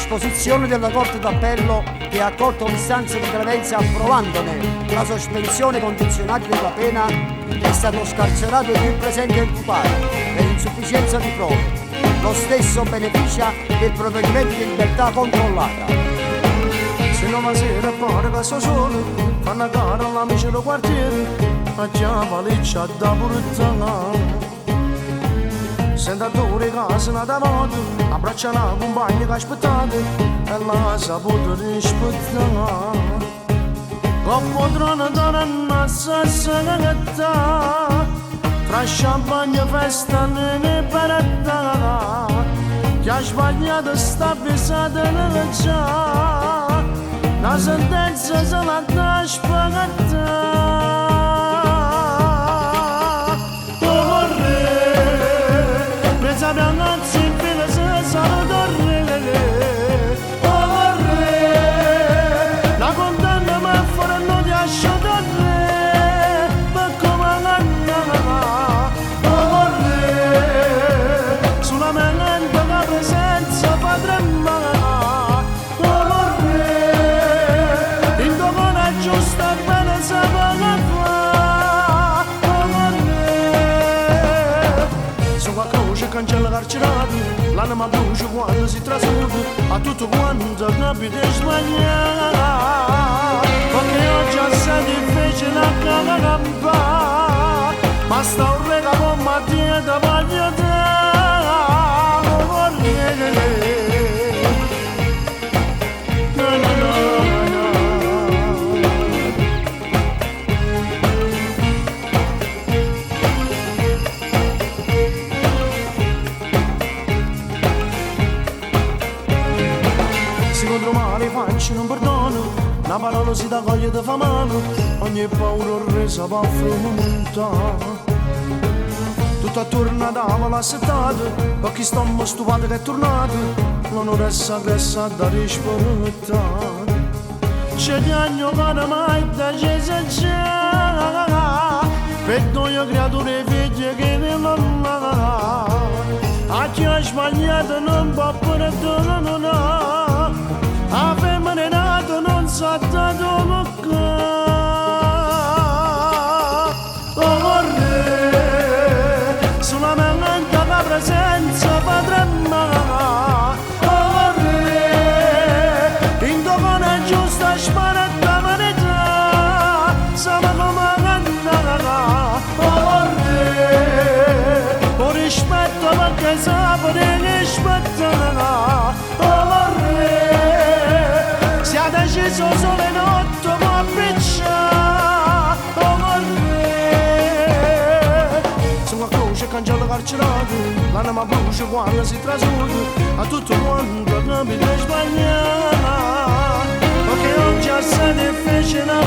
disposizione della Corte d'Appello che ha accolto l'istanza di clemenza approvandone la sospensione condizionata della pena, è stato scarcerato il qui presente imputato per insufficienza di prove. Lo stesso beneficia del provvedimento di libertà controllata. Se non sera pare che sto solo, fanno a gara all'amici del quartiere, a chiama liccia da buruzzana. Senta due case nata moto, abbraccia una compagna che aspettate, e la saputo rispettare. Con poltrona d'ora una salsa cagata, tra champagne e festa ne parata, che ha sbagliato sta pesata nella già, la sentenza se la dà spagata. Ragazzi, fino se salutare, oh re, la condanna mi faranno di asciugare, ma come l'anna, oh re, sulla mia mente la presenza fa tremare, oh re, in domani giusta bene se va fa, oh re, su qua croce cancella carcerato, l'anima brucia quando si trasmuta a tutto quanto capite sbagliare, perché oggi è difficile a campare, ma sta un rega con Mattia da voglio dare, no, no, no. Contro male faccio non perdono, una parola si da coglie da fa mano, ogni paura resa va affrontare. Tutto attorno dava la settata, perché stiamo stupati che è tornato, l'onore è sagressa da rispettare. C'è di agno che non mai da c'è, per noi creature figlie che ne mamma, a chi ha sbagliato non può perdonare. A femmine nato non sa dato lucca, oh re, sulla mia mente la presenza fa tremare, oh re, in domani giusta sparata manetta, siamo come andata, oh re, con rispetto perché sapere rispettare, oh re. Deciso sole notte ma piccia, oh re, su una croce cancella carcerato, l'anima brucia quando si trasuda, a tutto quanto capite sbagliare, perché oggi è difficile a